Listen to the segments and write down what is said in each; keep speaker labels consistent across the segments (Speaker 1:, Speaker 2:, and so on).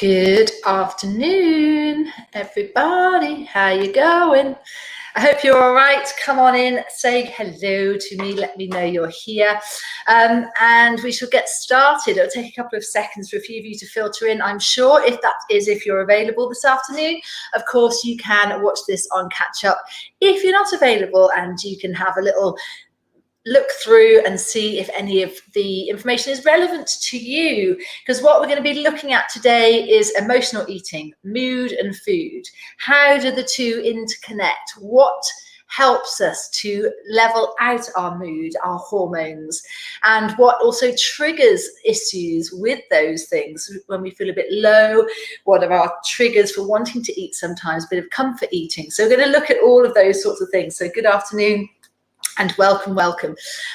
Speaker 1: Good afternoon, everybody. How you going? I hope you're all right. Come on in, say hello to me, let me know you're here, and we shall get started. It'll take a couple of seconds for a few of you to filter in, I'm sure, if you're available this afternoon. Of course, you can watch this on catch up if you're not available, and you can have a little look through and see if any of the information is relevant to you, because what we're going to be looking at today is emotional eating, mood and food. How do the two interconnect? What helps us to level out our mood, our hormones, and what also triggers issues with those things when we feel a bit low? What are our triggers for wanting to eat sometimes, a bit of comfort eating? So we're going to look at all of those sorts of things. So good afternoon and welcome.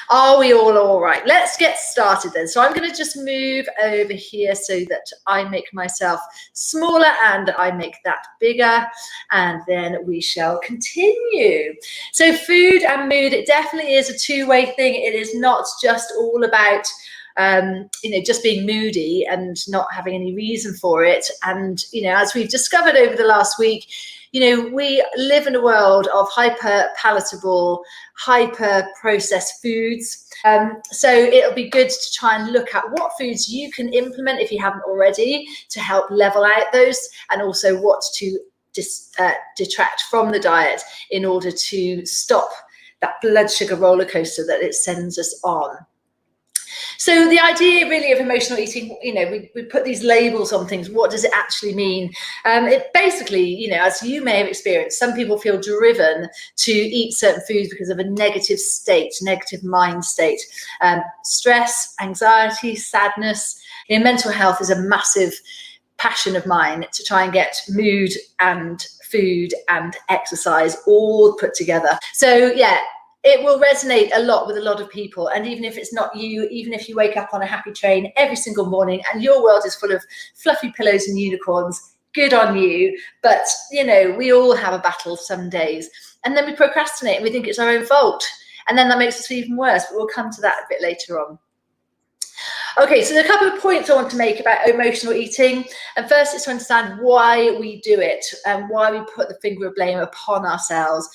Speaker 1: Are we all right? Let's get started then. So I'm going to just move over here so that I make myself smaller and I make that bigger, and then we shall continue. So food and mood, it definitely is a two-way thing. It is not just all about just being moody and not having any reason for it. And, as we've discovered over the last week, we live in a world of hyper palatable, hyper processed foods. So it'll be good to try and look at what foods you can implement, if you haven't already, to help level out those, and also what to detract from the diet in order to stop that blood sugar roller coaster that it sends us on. So the idea really of emotional eating, we put these labels on things. What does it actually mean? It basically, as you may have experienced, some people feel driven to eat certain foods because of a negative state, negative mind state. Stress, anxiety, sadness. Mental health is a massive passion of mine, to try and get mood and food and exercise all put together. So yeah, it will resonate a lot with a lot of people. And even if it's not you, even if you wake up on a happy train every single morning and your world is full of fluffy pillows and unicorns, good on you. But, we all have a battle some days. And then we procrastinate and we think it's our own fault. And then that makes us feel even worse. But we'll come to that a bit later on. Okay, so there are a couple of points I want to make about emotional eating. And first is to understand why we do it and why we put the finger of blame upon ourselves.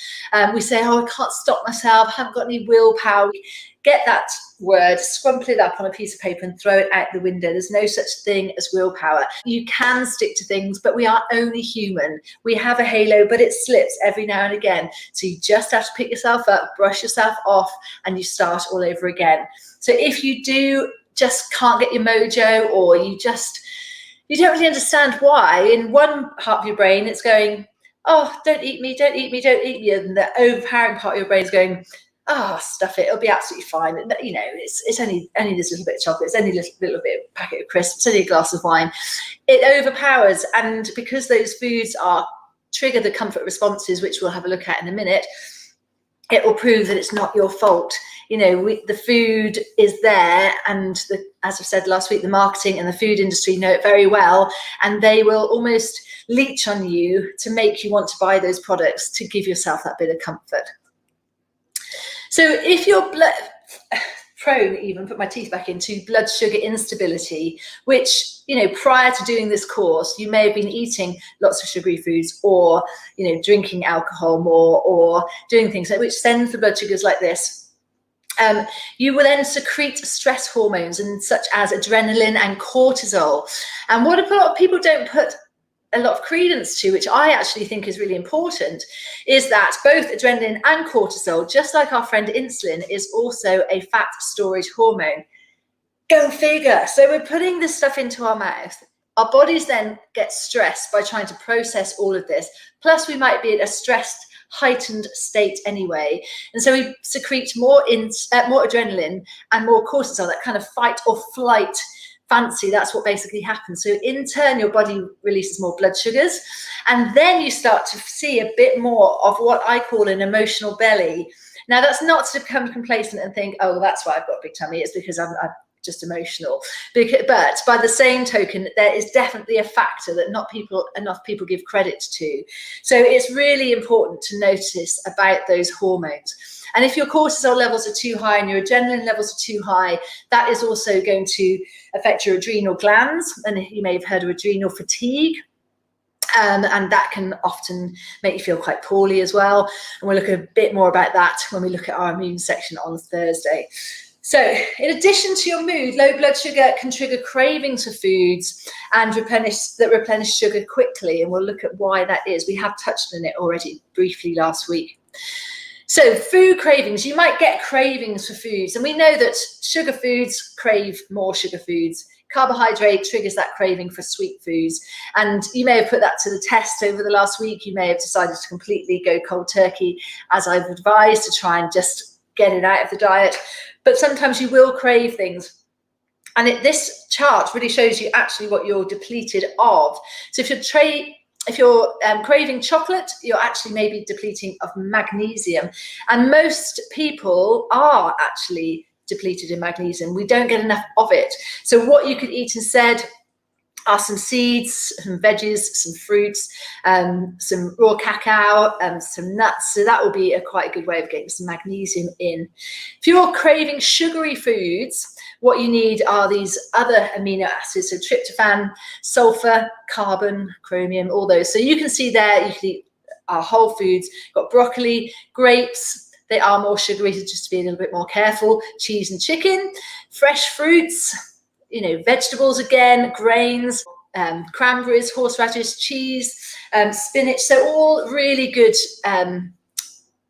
Speaker 1: We say, I can't stop myself, I haven't got any willpower. We get that word, scrumple it up on a piece of paper and throw it out the window. There's no such thing as willpower. You can stick to things, but we are only human. We have a halo, but it slips every now and again. So you just have to pick yourself up, brush yourself off, and you start all over again. So if you do just can't get your mojo, or you don't really understand why, in one part of your brain it's going, oh, don't eat me, and the overpowering part of your brain is going, oh, stuff it, it'll be absolutely fine. It's only this little bit of chocolate, it's only a little bit of packet of crisps, it's only a glass of wine. It overpowers, and because those foods trigger the comfort responses, which we'll have a look at in a minute, it will prove that it's not your fault. The food is there, and as I've said last week, the marketing and the food industry know it very well, and they will almost leech on you to make you want to buy those products to give yourself that bit of comfort. So if you're prone, even put my teeth back into blood sugar instability, which, prior to doing this course, you may have been eating lots of sugary foods, or, drinking alcohol more, or doing things which sends the blood sugars like this. You will then secrete stress hormones, and such as adrenaline and cortisol. And what a lot of people don't put a lot of credence to, which I actually think is really important, is that both adrenaline and cortisol, just like our friend insulin, is also a fat storage hormone. Go figure. So we're putting this stuff into our mouth. Our bodies then get stressed by trying to process all of this. Plus we might be at a stressed, heightened state anyway, and so we secrete more adrenaline and more cortisol, that kind of fight or flight fancy. That's what basically happens. So in turn, your body releases more blood sugars, and then you start to see a bit more of what I call an emotional belly. Now, that's not to become complacent and think, oh, that's why I've got a big tummy, it's because I'm just emotional. But by the same token, there is definitely a factor that not enough people give credit to. So it's really important to notice about those hormones. And if your cortisol levels are too high and your adrenaline levels are too high, that is also going to affect your adrenal glands. And you may have heard of adrenal fatigue. And that can often make you feel quite poorly as well. And we'll look a bit more about that when we look at our immune section on Thursday. So in addition to your mood, low blood sugar can trigger cravings for foods and replenish sugar quickly. And we'll look at why that is. We have touched on it already briefly last week. So food cravings, you might get cravings for foods. And we know that sugar foods crave more sugar foods. Carbohydrate triggers that craving for sweet foods. And you may have put that to the test over the last week. You may have decided to completely go cold turkey, as I've advised, to try and just get it out of the diet. But sometimes you will crave things. And this chart really shows you actually what you're depleted of. So if you're craving chocolate, you're actually maybe depleting of magnesium. And most people are actually depleted in magnesium. We don't get enough of it. So what you could eat instead are some seeds, some veggies, some fruits, some raw cacao, some nuts. So that will be quite a good way of getting some magnesium in. If you're craving sugary foods, what you need are these other amino acids, so tryptophan, sulfur, carbon, chromium, all those. So you can see there, you can eat our whole foods, got broccoli, grapes. They are more sugary, so just to be a little bit more careful. Cheese and chicken, fresh fruits, vegetables again, grains, cranberries, horseradish, cheese, spinach. So all really good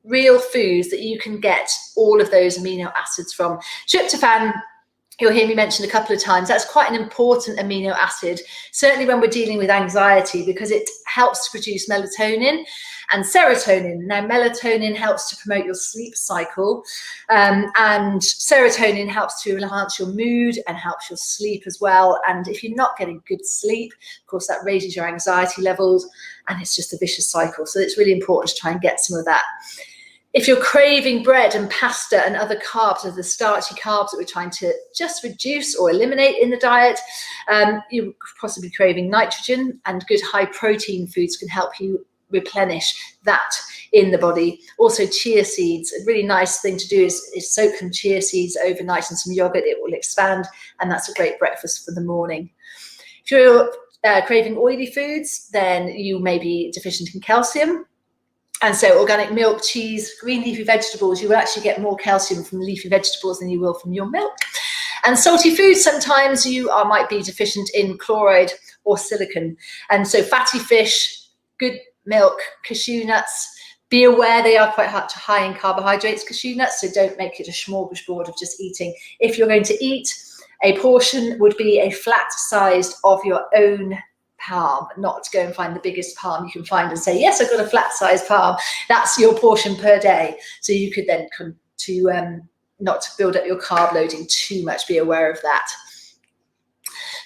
Speaker 1: real foods that you can get all of those amino acids from. Tryptophan, you'll hear me mention a couple of times, that's quite an important amino acid, certainly when we're dealing with anxiety, because it helps to produce melatonin and serotonin. Now, melatonin helps to promote your sleep cycle, and serotonin helps to enhance your mood and helps your sleep as well. And if you're not getting good sleep, of course, that raises your anxiety levels, and it's just a vicious cycle. So it's really important to try and get some of that. If you're craving bread and pasta and other carbs, or the starchy carbs that we're trying to just reduce or eliminate in the diet, you're possibly craving nitrogen, and good high protein foods can help you replenish that in the body. Also chia seeds, a really nice thing to do is soak some chia seeds overnight in some yogurt. It will expand, and that's a great breakfast for the morning. If you're craving oily foods, then you may be deficient in calcium. And so organic milk, cheese, green leafy vegetables, you will actually get more calcium from leafy vegetables than you will from your milk. And salty foods, sometimes you might be deficient in chloride or silicon. And so fatty fish, good milk, cashew nuts, be aware they are quite high in carbohydrates, cashew nuts, so don't make it a smorgasbord of just eating. If you're going to eat, a portion would be a flat sized of your own palm, not to go and find the biggest palm you can find and say, yes, I've got a flat sized palm. That's your portion per day. So you could then come to not to build up your carb loading too much, be aware of that.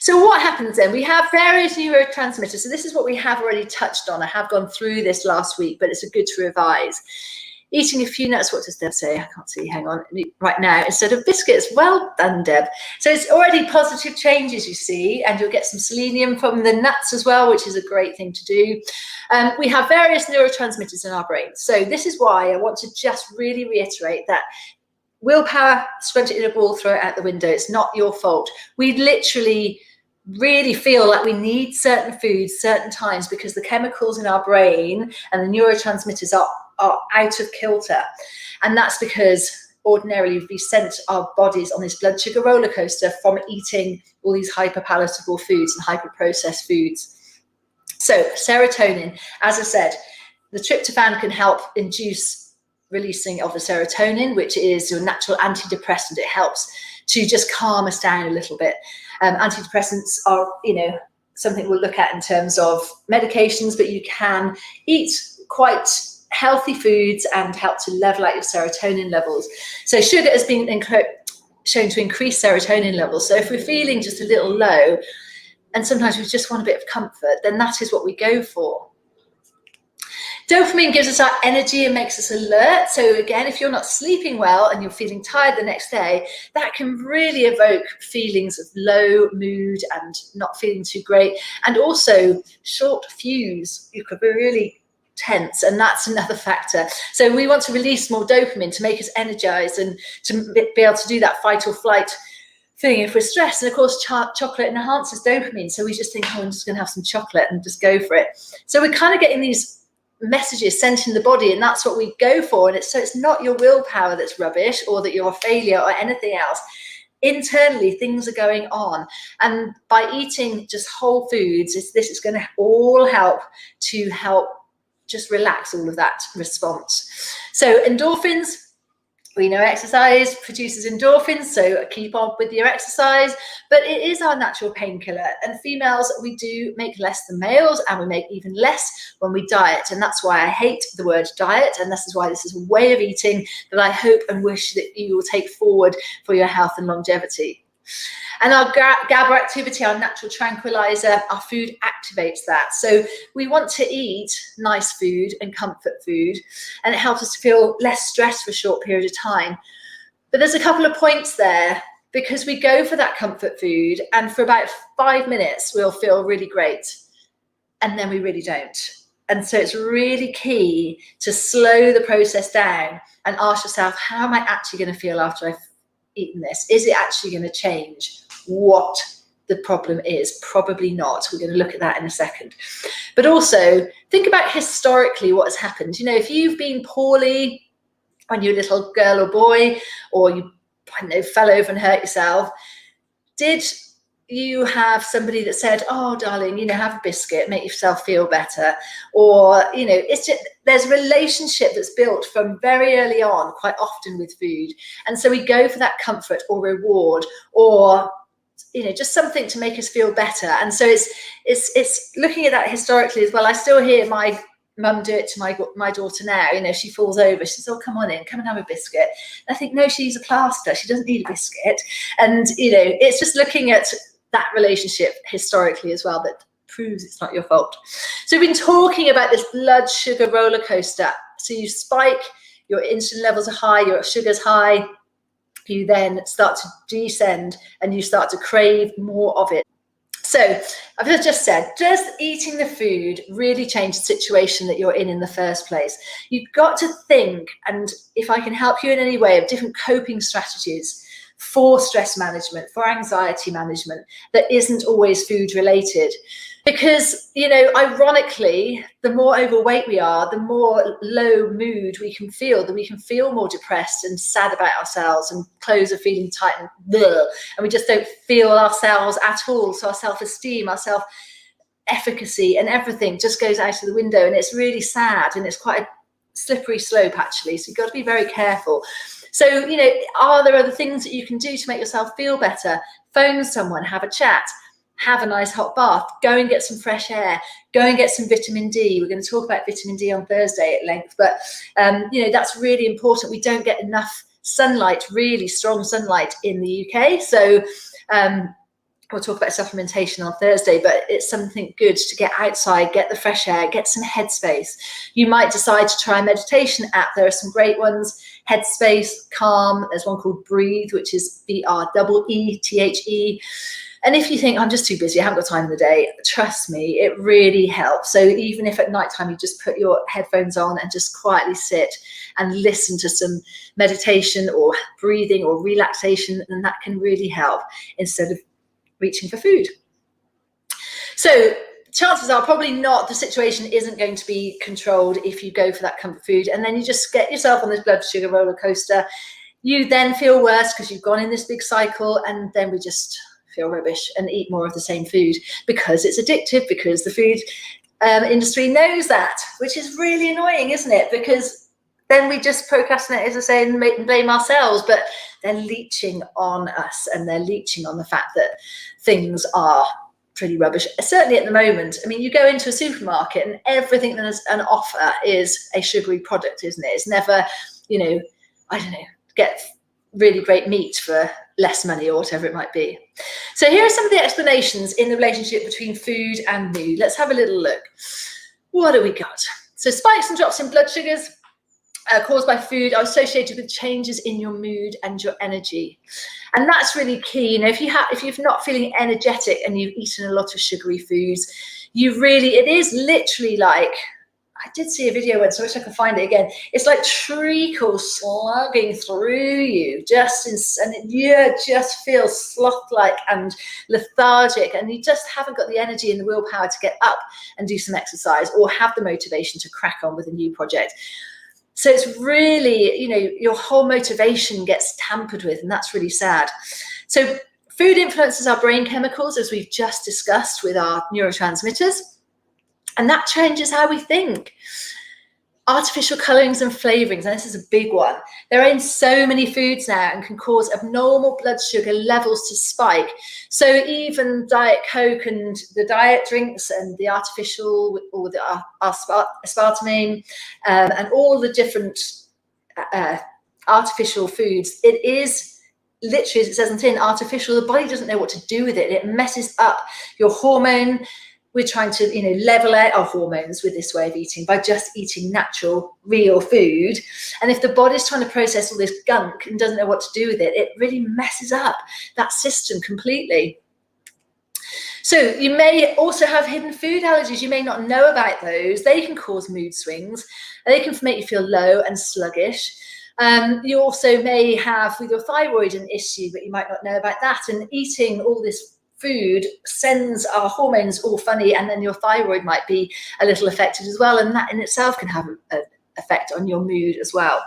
Speaker 1: So what happens then? We have various neurotransmitters. So this is what we have already touched on. I have gone through this last week, but it's a good to revise. Eating a few nuts, what does Deb say? I can't see, hang on, right now, instead of biscuits. Well done, Deb. So it's already positive changes, you see, and you'll get some selenium from the nuts as well, which is a great thing to do. We have various neurotransmitters in our brain. So this is why I want to just really reiterate that willpower, scrunch it in a ball, throw it out the window. It's not your fault. We literally really feel like we need certain foods, certain times, because the chemicals in our brain and the neurotransmitters are out of kilter. And that's because ordinarily we sent our bodies on this blood sugar roller coaster from eating all these hyperpalatable foods and hyperprocessed foods. So serotonin, as I said, the tryptophan can help induce releasing of the serotonin, which is your natural antidepressant. It helps to just calm us down a little bit. Antidepressants are, something we'll look at in terms of medications, but you can eat quite healthy foods and help to level out your serotonin levels. So sugar has been shown to increase serotonin levels. So if we're feeling just a little low, and sometimes we just want a bit of comfort, then that is what we go for. Dopamine gives us our energy and makes us alert. So again, if you're not sleeping well and you're feeling tired the next day, that can really evoke feelings of low mood and not feeling too great. And also short fuse. You could be really tense, and that's another factor. So we want to release more dopamine to make us energized and to be able to do that fight or flight thing if we're stressed. And of course, chocolate enhances dopamine, so we just think, oh, I'm just going to have some chocolate and just go for it. So we're kind of getting these messages sent in the body, and that's what we go for. And it's not your willpower that's rubbish, or that you're a failure, or anything else. Internally, things are going on, and by eating just whole foods, this is going to all help just relax all of that response. So endorphins, we know exercise produces endorphins, so keep on with your exercise, but it is our natural painkiller. And females, we do make less than males, and we make even less when we diet. And that's why I hate the word diet, and this is why this is a way of eating that I hope and wish that you will take forward for your health and longevity. And our GABA activity, our natural tranquilizer, our food activates that. So we want to eat nice food and comfort food, and it helps us to feel less stressed for a short period of time. But there's a couple of points there, because we go for that comfort food, and for about 5 minutes, we'll feel really great, and then we really don't. And so it's really key to slow the process down and ask yourself, how am I actually going to feel after I've eaten this? Is it actually going to change what the problem is? Probably not. We're going to look at that in a second. But also think about historically what has happened. You know, if you've been poorly when you're a little girl or boy, or you, I don't know, fell over and hurt yourself, did you have somebody that said, oh darling, you know, have a biscuit, make yourself feel better? Or, you know, it's just, there's a relationship that's built from very early on quite often with food, and so we go for that comfort or reward, or, you know, just something to make us feel better. And so it's looking at that historically as well. I still hear my mum do it to my daughter now. You know, she falls over, she says, oh, come on in, come and have a biscuit. And I think, no, she's a plaster, she doesn't need a biscuit. And, you know, it's just looking at that relationship historically as well that proves it's not your fault. So we've been talking about this blood sugar roller coaster. So you spike, your insulin levels are high, your sugar's high, you then start to descend, and you start to crave more of it. So I've just said, does eating the food really change the situation that you're in the first place? You've got to think, and if I can help you in any way, of different coping strategies for stress management, for anxiety management, that isn't always food related. Because, you know, ironically, the more overweight we are, the more low mood we can feel, that we can feel more depressed and sad about ourselves, and clothes are feeling tight and bleh, and we just don't feel ourselves at all. So our self-esteem, our self-efficacy and everything just goes out of the window, and it's really sad, and it's quite a slippery slope actually. So you've got to be very careful. So, you know, are there other things that you can do to make yourself feel better? Phone someone, have a chat, have a nice hot bath, go and get some fresh air, go and get some vitamin D. We're going to talk about vitamin D on Thursday at length, but you know, that's really important. We don't get enough sunlight, really strong sunlight in the UK. So we'll talk about supplementation on Thursday, but it's something good to get outside, get the fresh air, get some headspace. You might decide to try a meditation app. There are some great ones. Headspace, Calm. There's one called Breathe, which is BREETHE. And if you think, I'm just too busy, I haven't got time in the day, trust me, it really helps. So even if at nighttime you just put your headphones on and just quietly sit and listen to some meditation or breathing or relaxation, then that can really help instead of reaching for food. So chances are probably not, the situation isn't going to be controlled if you go for that comfort food, and then you just get yourself on this blood sugar roller coaster. You then feel worse because you've gone in this big cycle, and then we just feel rubbish and eat more of the same food because it's addictive, because the food industry knows that, which is really annoying, isn't it? Because then we just procrastinate, as I say, and blame ourselves, but they're leeching on us, and they're leeching on the fact that things are pretty rubbish. Certainly at the moment, I mean, you go into a supermarket and everything that is an offer is a sugary product, isn't it? It's never, you know, I don't know, get really great meat for less money or whatever it might be. So here are some of the explanations in the relationship between food and mood. Let's have a little look. What do we got? So spikes and drops in blood sugars caused by food are associated with changes in your mood and your energy. And that's really key. You know, if you're not feeling energetic and you've eaten a lot of sugary foods, it is literally like, I did see a video once, I wish I could find it again. It's like treacle slugging through you, and you just feel sloth-like and lethargic, and you just haven't got the energy and the willpower to get up and do some exercise or have the motivation to crack on with a new project. So it's really, your whole motivation gets tampered with, and that's really sad. So food influences our brain chemicals, as we've just discussed with our neurotransmitters, and that changes how we think. Artificial colorings and flavorings, and this is a big one. They're in so many foods now and can cause abnormal blood sugar levels to spike. So even Diet Coke and the diet drinks and the artificial, or the aspartame, and all the different artificial foods, it is literally, as it says in the tin, artificial. The body doesn't know what to do with it. It messes up your hormone. We're trying to, level out our hormones with this way of eating by just eating natural, real food. And if the body's trying to process all this gunk and doesn't know what to do with it, it really messes up that system completely. So you may also have hidden food allergies. You may not know about those. They can cause mood swings. They can make you feel low and sluggish. You also may have with your thyroid an issue, but you might not know about that. And eating all this food sends our hormones all funny, and then your thyroid might be a little affected as well, and that in itself can have an effect on your mood as well.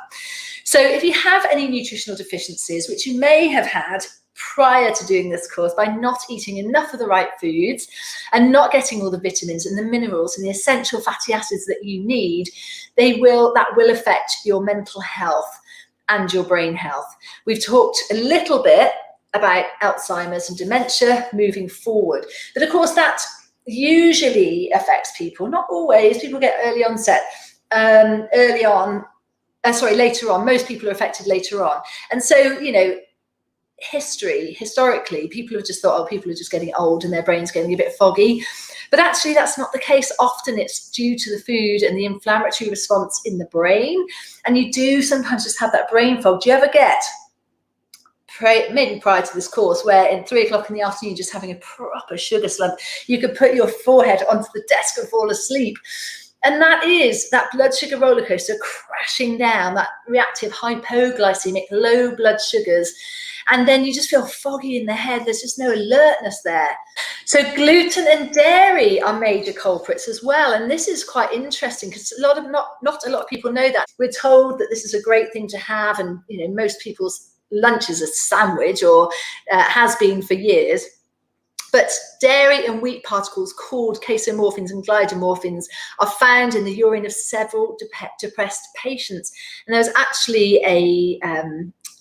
Speaker 1: So if you have any nutritional deficiencies, which you may have had prior to doing this course by not eating enough of the right foods and not getting all the vitamins and the minerals and the essential fatty acids that you need, that will affect your mental health and your brain health. We've talked a little bit about Alzheimer's and dementia moving forward. But of course, that usually affects people, not always. People get early onset, later on. Most people are affected later on. And so, historically, people have just thought, people are just getting old and their brain's getting a bit foggy. But actually, that's not the case. Often it's due to the food and the inflammatory response in the brain. And you do sometimes just have that brain fog. Do you ever get, maybe prior to this course, where in 3 o'clock in the afternoon, just having a proper sugar slump, you could put your forehead onto the desk and fall asleep? And that is that blood sugar roller coaster crashing down, that reactive hypoglycemic, low blood sugars. And then you just feel foggy in the head. There's just no alertness there. So gluten and dairy are major culprits as well. And this is quite interesting because not a lot of people know that. We're told that this is a great thing to have. And, most people's lunch is a sandwich, or has been for years. But dairy and wheat particles called casomorphins and glidomorphins are found in the urine of several depressed patients. And there was actually a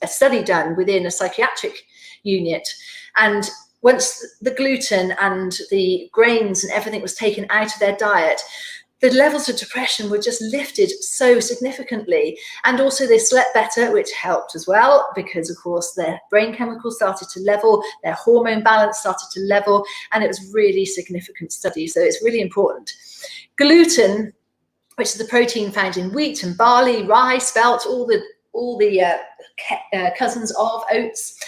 Speaker 1: study done within a psychiatric unit. And once the gluten and the grains and everything was taken out of their diet, the levels of depression were just lifted so significantly. And also they slept better, which helped as well, because of course their brain chemicals started to level, their hormone balance started to level, and it was really significant study. So it's really important. Gluten, which is the protein found in wheat and barley, rye, spelt, all the cousins of oats,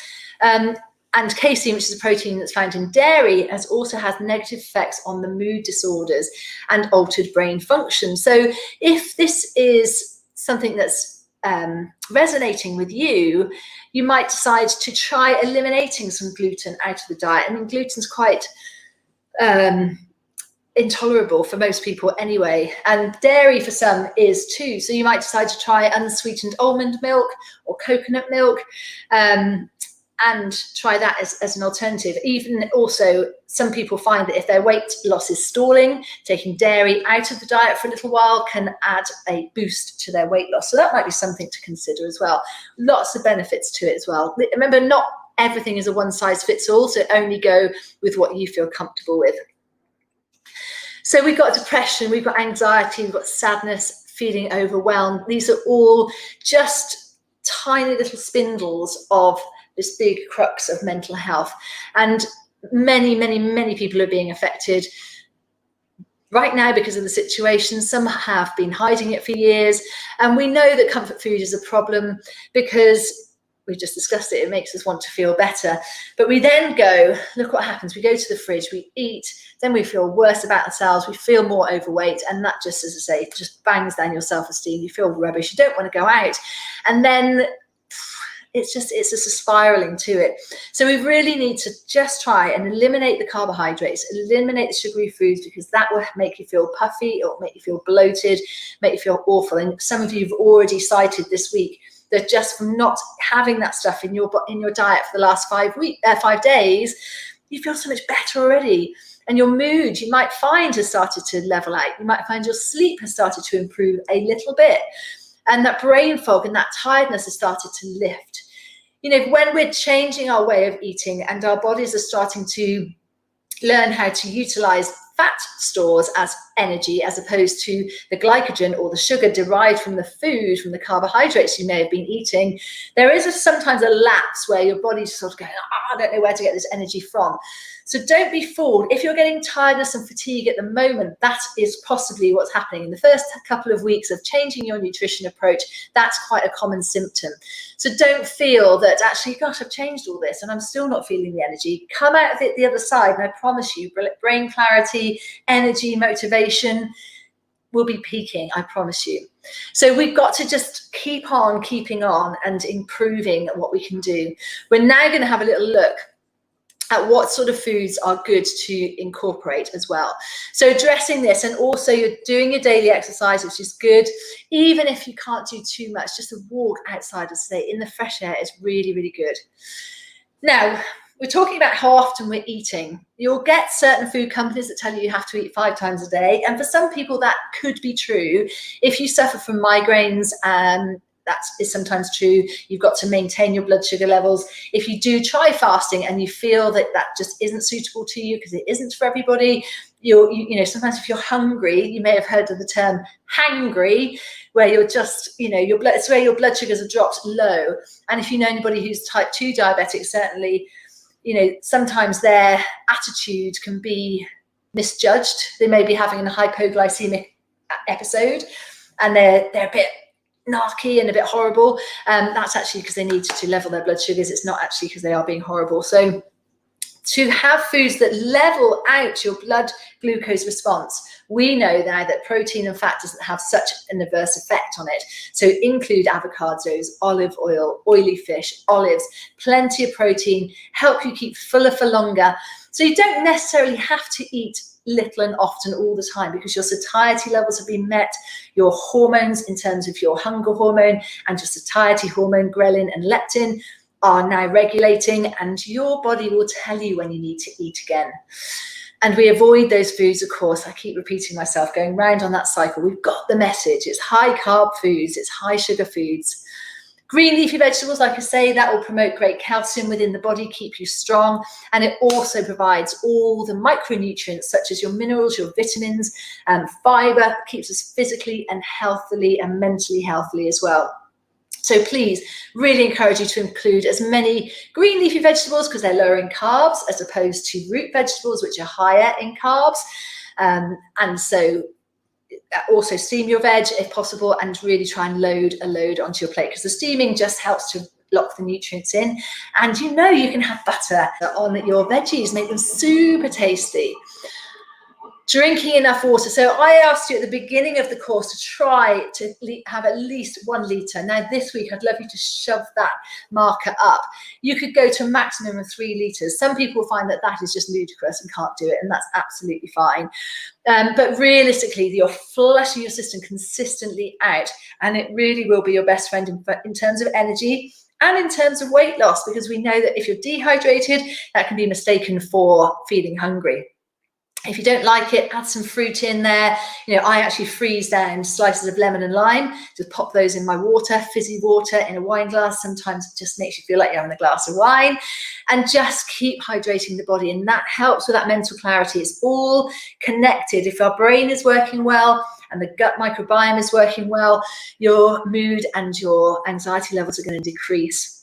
Speaker 1: and casein, which is a protein that's found in dairy, also has negative effects on the mood disorders and altered brain function. So if this is something that's resonating with you, you might decide to try eliminating some gluten out of the diet. I mean, gluten's quite intolerable for most people anyway, and dairy for some is too. So you might decide to try unsweetened almond milk or coconut milk, and try that as an alternative. Even also, some people find that if their weight loss is stalling, taking dairy out of the diet for a little while can add a boost to their weight loss. So that might be something to consider as well. Lots of benefits to it as well. Remember, not everything is a one size fits all, so only go with what you feel comfortable with. So we've got depression, we've got anxiety, we've got sadness, feeling overwhelmed. These are all just tiny little spindles of this big crux of mental health. And many, many, many people are being affected right now because of the situation. Some have been hiding it for years. And we know that comfort food is a problem because we just discussed it, it makes us want to feel better. But we then go, look what happens. We go to the fridge, we eat, then we feel worse about ourselves, we feel more overweight, and that just, as I say, just bangs down your self-esteem. You feel rubbish, you don't want to go out. And then it's just a spiraling to it. So we really need to just try and eliminate the carbohydrates, eliminate the sugary foods, because that will make you feel puffy, it will make you feel bloated, make you feel awful. And some of you have already cited this week that just from not having that stuff in your diet for the last 5 days, you feel so much better already. And your mood, you might find, has started to level out. You might find your sleep has started to improve a little bit. And that brain fog and that tiredness has started to lift. You know, when we're changing our way of eating and our bodies are starting to learn how to utilize fat stores as energy, as opposed to the glycogen or the sugar derived from the food, from the carbohydrates you may have been eating, there is sometimes a lapse where your body's sort of going, I don't know where to get this energy from. So don't be fooled. If you're getting tiredness and fatigue at the moment, that is possibly what's happening. In the first couple of weeks of changing your nutrition approach, that's quite a common symptom. So don't feel that actually, gosh, I've changed all this and I'm still not feeling the energy. Come out of it the other side, and I promise you, brain clarity, energy, motivation will be peaking, I promise you. So we've got to just keep on keeping on and improving what we can do. We're now going to have a little look at what sort of foods are good to incorporate as well. So addressing this, and also you're doing your daily exercise, which is good. Even if you can't do too much, just a walk outside, as I say, in the fresh air is really, really good. Now, we're talking about how often we're eating. You'll get certain food companies that tell you have to eat 5 times a day. And for some people that could be true. If you suffer from migraines, that is sometimes true. You've got to maintain your blood sugar levels. If you do try fasting and you feel that that just isn't suitable to you, because it isn't for everybody, you know, sometimes if you're hungry, you may have heard of the term hangry, where you're just, you know, it's where your blood sugars have dropped low. And if you know anybody who's type 2 diabetic, certainly, you know, sometimes their attitude can be misjudged. They may be having a hypoglycemic episode and they're a bit narky and a bit horrible. That's actually because they need to level their blood sugars. It's not actually because they are being horrible. So to have foods that level out your blood glucose response, we know now that protein and fat doesn't have such an adverse effect on it. So include avocados, olive oil, oily fish, olives, plenty of protein, help you keep fuller for longer. So you don't necessarily have to eat little and often all the time, because your satiety levels have been met, your hormones in terms of your hunger hormone and your satiety hormone, ghrelin and leptin, are now regulating, and your body will tell you when you need to eat again. And we avoid those foods, of course. I keep repeating myself, going round on that cycle. We've got the message. It's high carb foods, it's high sugar foods. Green leafy vegetables, like I say, that will promote great calcium within the body, keep you strong. And it also provides all the micronutrients, such as your minerals, your vitamins, and fiber, keeps us physically and healthily and mentally healthily as well. So please, really encourage you to include as many green leafy vegetables, because they're lower in carbs, as opposed to root vegetables, which are higher in carbs. And so also steam your veg if possible, and really try and load onto your plate, because the steaming just helps to lock the nutrients in. And you know, you can have butter on your veggies, make them super tasty. Drinking enough water. So I asked you at the beginning of the course to try to have at least 1 litre. Now this week, I'd love you to shove that marker up. You could go to a maximum of 3 litres. Some people find that that is just ludicrous and can't do it, and that's absolutely fine. But realistically, you're flushing your system consistently out, and it really will be your best friend in terms of energy and in terms of weight loss, because we know that if you're dehydrated, that can be mistaken for feeling hungry. If you don't like it, add some fruit in there. You know, I actually freeze down slices of lemon and lime, just pop those in my water, fizzy water in a wine glass. Sometimes it just makes you feel like you're having a glass of wine, and just keep hydrating the body. And that helps with that mental clarity. It's all connected. If our brain is working well and the gut microbiome is working well, your mood and your anxiety levels are going to decrease.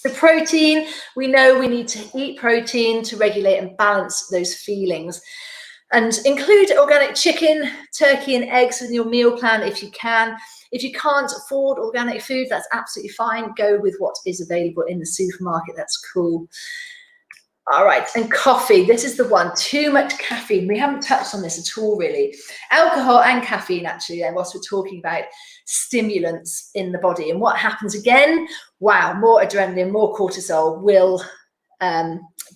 Speaker 1: The protein, we know we need to eat protein to regulate and balance those feelings. And include organic chicken, turkey and eggs in your meal plan if you can. If you can't afford organic food, that's absolutely fine. Go with what is available in the supermarket. That's cool. All right, and coffee. This is the one. Too much caffeine. We haven't touched on this at all, really. Alcohol and caffeine, actually, whilst we're talking about stimulants in the body. And what happens again? Wow, more adrenaline, more cortisol will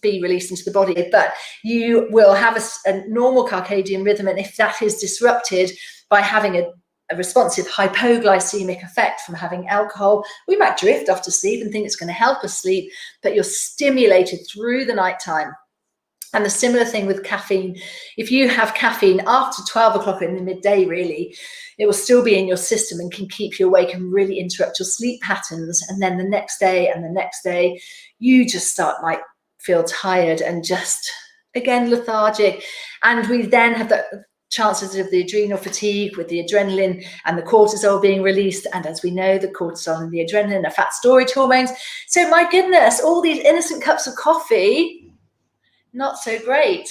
Speaker 1: be released into the body, but you will have a normal circadian rhythm, and if that is disrupted by having a responsive hypoglycemic effect from having alcohol, we might drift off to sleep and think it's going to help us sleep, but you're stimulated through the nighttime. And the similar thing with caffeine. If you have caffeine after 12 o'clock in the midday, really, it will still be in your system and can keep you awake and really interrupt your sleep patterns. And then the next day and the next day, you just start like feel tired and just, again, lethargic. And we then have the chances of the adrenal fatigue with the adrenaline and the cortisol being released. And as we know, the cortisol and the adrenaline are fat storage hormones. So my goodness, all these innocent cups of coffee, not so great.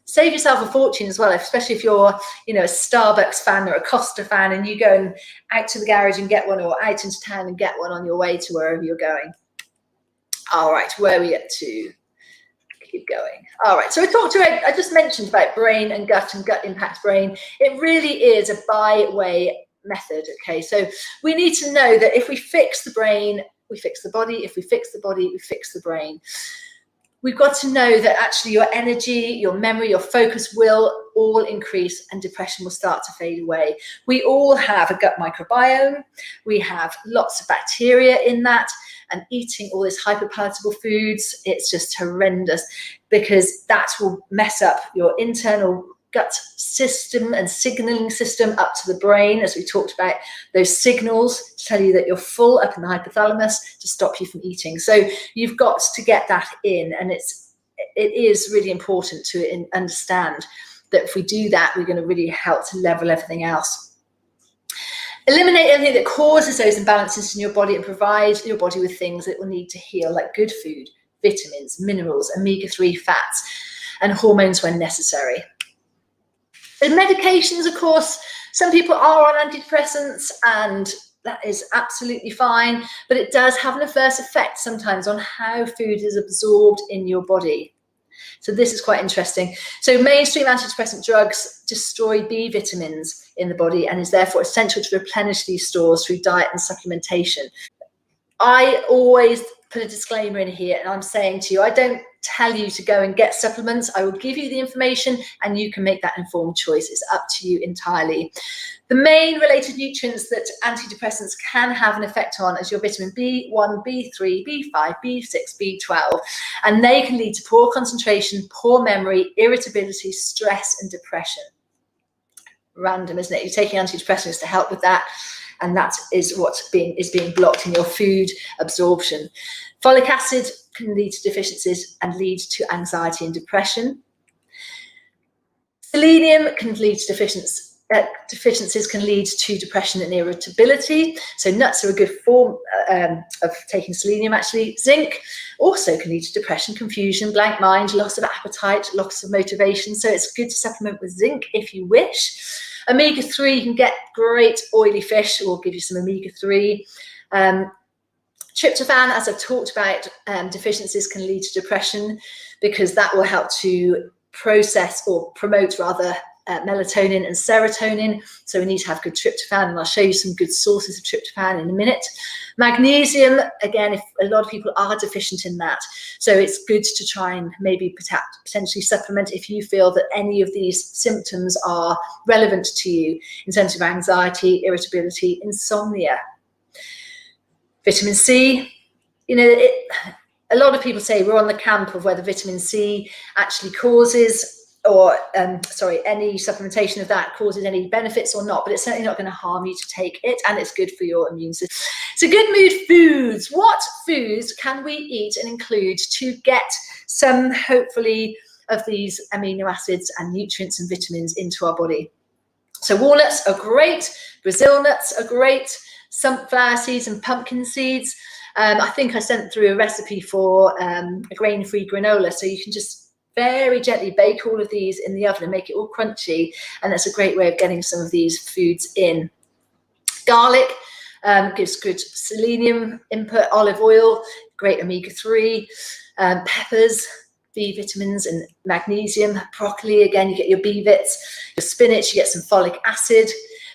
Speaker 1: Save yourself a fortune as well, especially if you're, a Starbucks fan or a Costa fan, and you go out to the garage and get one, or out into town and get one on your way to wherever you're going. All right, where are we at to? Keep going. All right, so I just mentioned about brain and gut impacts brain. It really is a by-way method, okay? So we need to know that if we fix the brain, we fix the body. If we fix the body, we fix the brain. We've got to know that actually your energy, your memory, your focus will all increase, and depression will start to fade away. We all have a gut microbiome. We have lots of bacteria in that, and eating all these hyperpalatable foods, it's just horrendous, because that will mess up your internal gut system and signaling system up to the brain, as we talked about, those signals to tell you that you're full up in the hypothalamus to stop you from eating. So you've got to get that in, and it is really important to understand that if we do that, we're going to really help to level everything else. Eliminate anything that causes those imbalances in your body and provide your body with things that it will need to heal, like good food, vitamins, minerals, omega-3 fats, and hormones when necessary. And medications, of course, some people are on antidepressants, and that is absolutely fine, but it does have an adverse effect sometimes on how food is absorbed in your body. So this is quite interesting. So mainstream antidepressant drugs destroy B vitamins in the body, and is therefore essential to replenish these stores through diet and supplementation. I always put a disclaimer in here, and I'm saying to you, I don't tell you to go and get supplements. I will give you the information, and you can make that informed choice. It's up to you entirely. The main related nutrients that antidepressants can have an effect on is your vitamin B1, B3, B5, B6, B12, and they can lead to poor concentration, poor memory, irritability, stress, and depression. Random, isn't it? You're taking antidepressants to help with that, and that is what's being blocked in your food absorption. Folic acid can lead to deficiencies and lead to anxiety and depression. Selenium can lead to deficiencies can lead to depression and irritability. So nuts are a good form of taking selenium, actually. Zinc also can lead to depression, confusion, blank mind, loss of appetite, loss of motivation. So it's good to supplement with zinc if you wish. Omega-3, you can get great oily fish, will give you some omega-3. Tryptophan, as I've talked about, deficiencies can lead to depression, because that will help to process or promote rather melatonin and serotonin. So we need to have good tryptophan, and I'll show you some good sources of tryptophan in a minute. Magnesium, again, if a lot of people are deficient in that, so it's good to try and maybe potentially supplement if you feel that any of these symptoms are relevant to you in terms of anxiety, irritability, insomnia. Vitamin C, a lot of people say we're on the camp of whether vitamin C actually causes, or any supplementation of that causes any benefits or not, but it's certainly not going to harm you to take it, and it's good for your immune system. So good mood foods. What foods can we eat and include to get some, hopefully, of these amino acids and nutrients and vitamins into our body? So walnuts are great, Brazil nuts are great, sunflower seeds and pumpkin seeds. I think I sent through a recipe for a grain-free granola, so you can just very gently bake all of these in the oven and make it all crunchy. And that's a great way of getting some of these foods in. Garlic gives good selenium input, olive oil, great omega-3, peppers, B vitamins and magnesium, broccoli, again, you get your B vits, your spinach, you get some folic acid,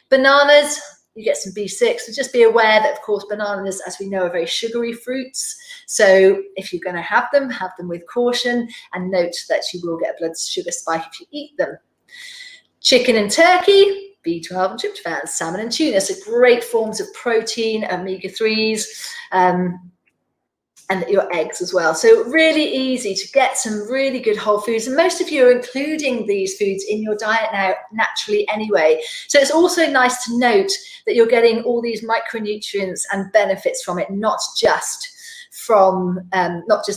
Speaker 1: bananas, you get some B6. So just be aware that, of course, bananas, as we know, are very sugary fruits. So if you're going to have them with caution, and note that you will get a blood sugar spike if you eat them. Chicken and turkey, B12 and tryptophan, salmon and tuna, so great forms of protein, omega-3s, and your eggs as well. So really easy to get some really good whole foods. And most of you are including these foods in your diet now naturally anyway. So it's also nice to note that you're getting all these micronutrients and benefits from it, not just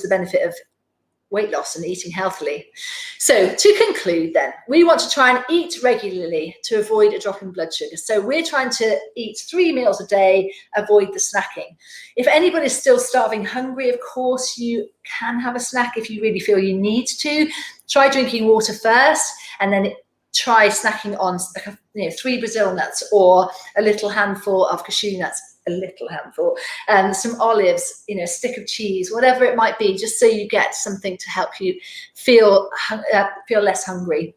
Speaker 1: the benefit of weight loss and eating healthily. So to conclude then, we want to try and eat regularly to avoid a drop in blood sugar. So we're trying to eat 3 meals a day, avoid the snacking. If anybody's still starving hungry, of course you can have a snack if you really feel you need to. Try drinking water first, and then try snacking on 3 Brazil nuts or a little handful of cashew nuts, some olives, a stick of cheese, whatever it might be, just so you get something to help you feel less hungry.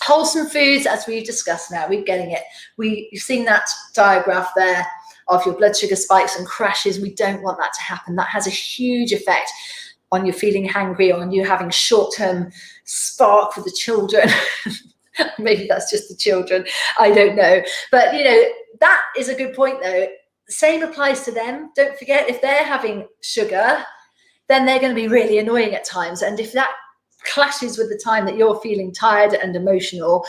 Speaker 1: Wholesome foods, as we've discussed now, we're getting it. You've seen that diagram there of your blood sugar spikes and crashes. We don't want that to happen. That has a huge effect on you feeling hungry, on you having short-term spark for the children. Maybe that's just the children, I don't know. But, that is a good point though. The same applies to them. Don't forget, if they're having sugar, then they're going to be really annoying at times. And if that clashes with the time that you're feeling tired and emotional,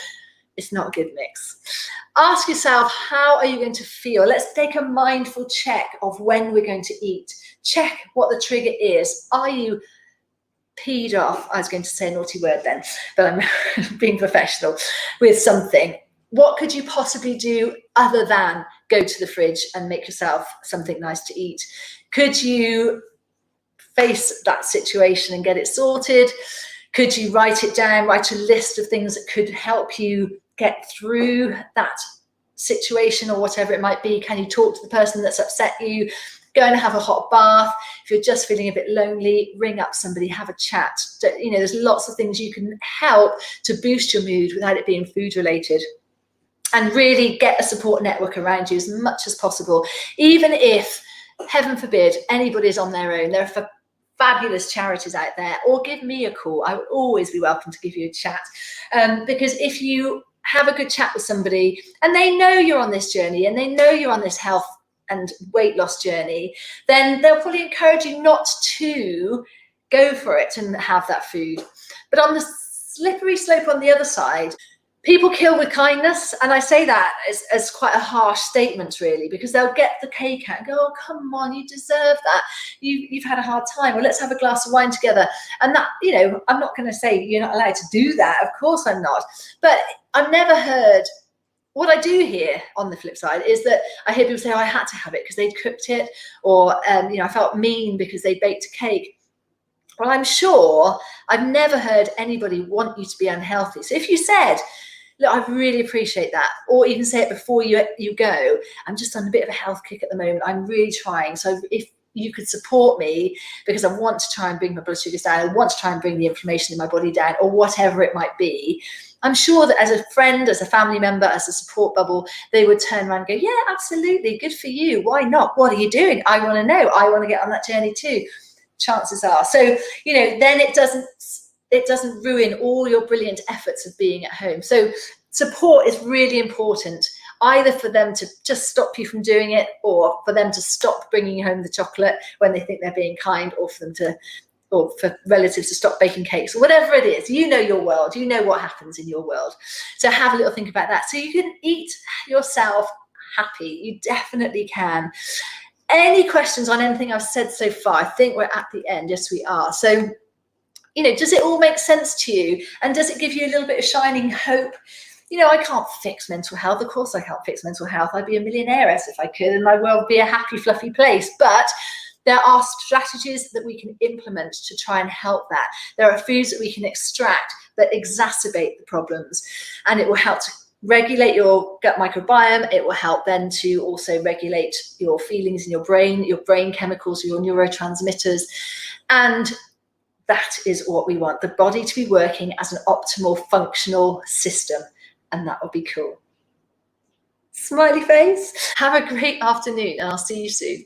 Speaker 1: it's not a good mix. Ask yourself, how are you going to feel? Let's take a mindful check of when we're going to eat. Check what the trigger is. Are you peed off? I was going to say a naughty word then, but I'm being professional with something. What could you possibly do other than go to the fridge and make yourself something nice to eat? Could you face that situation and get it sorted? Could you write it down, write a list of things that could help you get through that situation or whatever it might be? Can you talk to the person that's upset you? Go and have a hot bath. If you're just feeling a bit lonely, ring up somebody, have a chat. There's lots of things you can help to boost your mood without it being food related. And really get a support network around you as much as possible. Even if, heaven forbid, anybody's on their own, there are fabulous charities out there, or give me a call. I would always be welcome to give you a chat. Because if you have a good chat with somebody and they know you're on this journey and they know you're on this health and weight loss journey, then they'll probably encourage you not to go for it and have that food. But on the slippery slope on the other side, people kill with kindness. And I say that as quite a harsh statement, really, because they'll get the cake out and go, oh, come on, you deserve that. You've had a hard time. Well, let's have a glass of wine together. And that, I'm not going to say you're not allowed to do that. Of course I'm not. But I've never heard, what I do hear on the flip side is that I hear people say, oh, I had to have it because they'd cooked it, or, I felt mean because they baked a cake. Well, I'm sure I've never heard anybody want you to be unhealthy. So if you said, look, I really appreciate that, or even say it before you go, I'm just on a bit of a health kick at the moment, I'm really trying. So if you could support me because I want to try and bring my blood sugars down, I want to try and bring the inflammation in my body down, or whatever it might be, I'm sure that as a friend, as a family member, as a support bubble, they would turn around and go, yeah, absolutely, good for you. Why not? What are you doing? I want to know. I want to get on that journey too. Chances are. So, then it doesn't ruin all your brilliant efforts of being at home. So support is really important, either for them to just stop you from doing it, or for them to stop bringing home the chocolate when they think they're being kind, or for relatives to stop baking cakes, or whatever it is. You know your world, you know what happens in your world. So have a little think about that. So you can eat yourself happy. You definitely can. Any questions on anything I've said so far? I think we're at the end. Yes, we are. So, does it all make sense to you? And does it give you a little bit of shining hope? I can't fix mental health. Of course I can't fix mental health. I'd be a millionaire if I could, and my world would be a happy, fluffy place. But There are strategies that we can implement to try and help that. There are foods that we can extract that exacerbate the problems, and it will help to regulate your gut microbiome. It will help then to also regulate your feelings in your brain chemicals, your neurotransmitters. And that is what we want, the body to be working as an optimal functional system. And that would be cool. Smiley face. Have a great afternoon, and I'll see you soon.